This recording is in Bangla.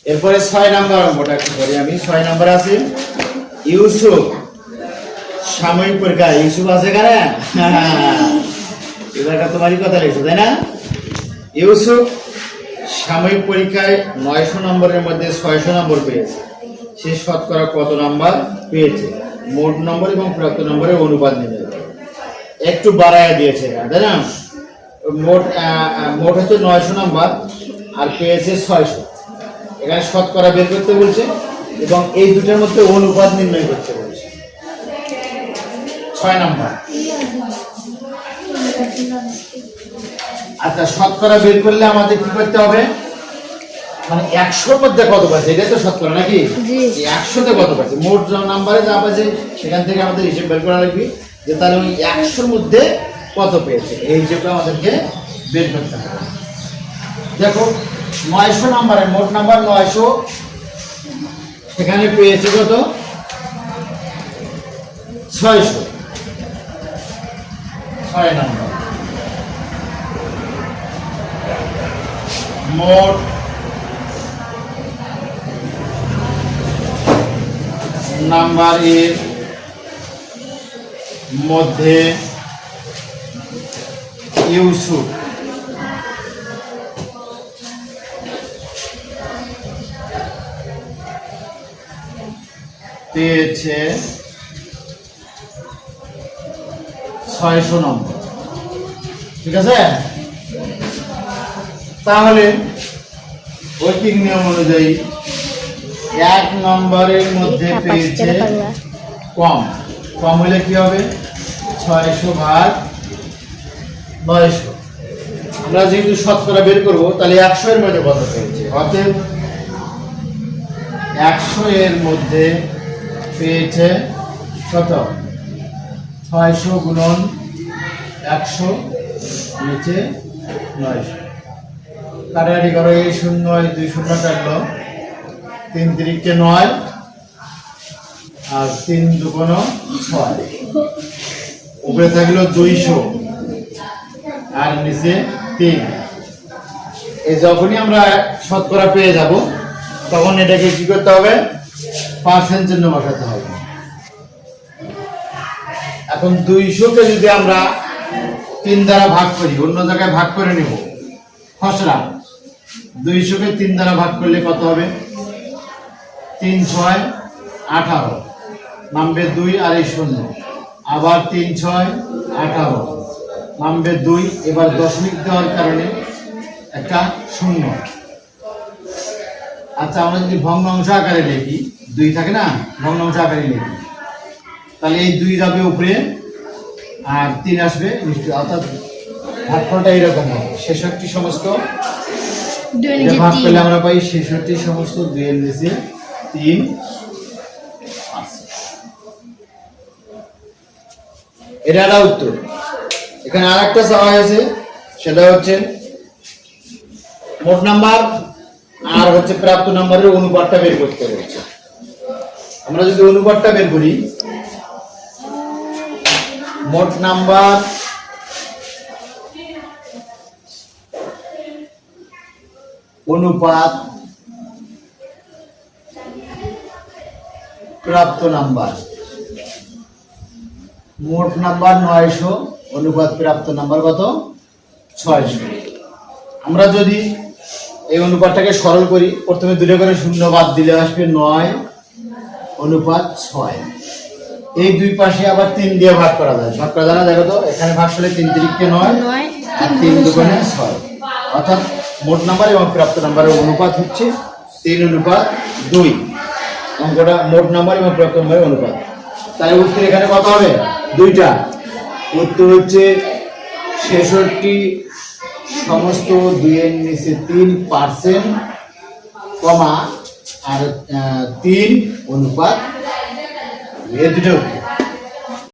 এরপরে 6 নাম্বার অঙ্কটা একটু করি আমি। 6 নাম্বার আছে ইউসুফ সাময়িক পরীক্ষা। ইউসুফ আছে কারা? এবারটা তোমারই কথা লিখছো তাই না? ইউসুফ সাময়িক পরীক্ষায় 900 নম্বরের মধ্যে 600 নম্বর পেয়েছে। সে শতকরা কত নাম্বার পেয়েছে? মোট নম্বর এবং প্রাপ্ত নম্বরের অনুপাত নির্ণয় করো। একটু বাড়ায় দিয়েছে তাই না? মোট হচ্ছে 900 নাম্বার আর পেয়েছে 600। এখানে শতকরা বের করতে বলছে এবং এই দুটোর মধ্যে অনুপাত নির্ণয় করতে বলছে। 6 নাম্বার। আচ্ছা, শতকরা বের করলে আমাদের কি করতে হবে? মানে 100-র মধ্যে কত পাচ্ছে, এটাই তো শতকরা নাকি? 100-তে কত পাচ্ছে, মোট নাম্বারে যা পাচ্ছে সেখান থেকে আমাদের হিসেব বের করা লাগবে যে তাহলে ওই 100-র মধ্যে কত পেয়েছে, এই হিসেবটা আমাদেরকে বের করতে হবে। দেখো 900 নাম্বারে মোট নাম্বার 900, সেখানে পেয়েছে কত? 600। 6 নাম্বার মোট নাম্বারের মধ্যে ইউসুফ পেয়েছে 600 নম্বর। ঠিক আছে? তাহলে ঐকিক নিয়ম অনুযায়ী 1 নম্বরের মধ্যে পেয়েছে কম। কম হলে কি হবে? 600 ভাগ 900। আমরা যেহেতু শতকরা বের করবো তাহলে 100 এর মধ্যে কত পেয়েছে, অতএব 100 এর মধ্যে পেয়েছে কত? 600 গুণন 100 নিচে 900। কাটাকাটি করো, এই 0 2 0 কাটলো, 3 3 9 আর 3 2 6। উপরে থাকলো 200 আর নিচে 3। এই যখনই আমরা শতকরা পেয়ে যাব তখন এটাকে কি করতে হবে? পার্সেন্ট চিহ্ন বসাতে হবে। এখন 200-কে যদি আমরা 3 দ্বারা ভাগ করি, অন্য জায়গায় ভাগ করে নেব খসড়া। 200-কে 3 দ্বারা ভাগ করলে কত হবে? 3 6 18, নামবে 2 আর এই 0, আবার 3 6 18, নামবে 2, এবার দশমিক দেওয়ার কারণে একটা 0। আচ্ছা, আমরা যদি ভগ্নাংশ আকারে লিখি, 2 থাকে না, ভগ্নাংশ আকারে লিখি, তাহলে এই 2 যাবে উপরে আর 3 আসবে নিচে, অর্থাৎ ভাগফলটা এরকম হবে 66 সমস্ত। ভাগ করলে আমরা পাই 66 সমস্ত 2 এর নিচে 3 আছে। এটা একটা উত্তর। এখানে আরেকটা চাওয়া হয়েছে, সেটা হচ্ছে মোট নাম্বার আর হচ্ছে প্রাপ্ত নাম্বারের অনুপাতটা বের করতে হচ্ছে। আমরা যদি অনুপাতটা বের করি, মোট নাম্বার অনুপাত প্রাপ্ত নাম্বার। মোট নাম্বার 900, অনুপাত প্রাপ্ত নাম্বার কত? 600। আমরা যদি এই অনুপাতটাকে সরল করি, প্রথমে 2 করে 0 বাদ দিলে আসবে 9 অনুপাত 6। এই দুই পাশে আবার 3 দিয়ে ভাগ করা যায়। ভাগ করা যায় না? দেখো তো, এখানে ভাগ করলে 3 3 9 আর 3 2 6, অর্থাৎ মোট নাম্বার এবং প্রাপ্ত নাম্বারের অনুপাত হচ্ছে 3 অনুপাত 2। অঙ্কটা মোট নাম্বার এবং প্রাপ্ত নাম্বারের অনুপাত। তাই উত্তর এখানে কত হবে? 2টা। উত্তর হচ্ছে 66 সমস্ত 2 এর নিচে 3% কমা আর 3 অনুপাত, এই দুটো।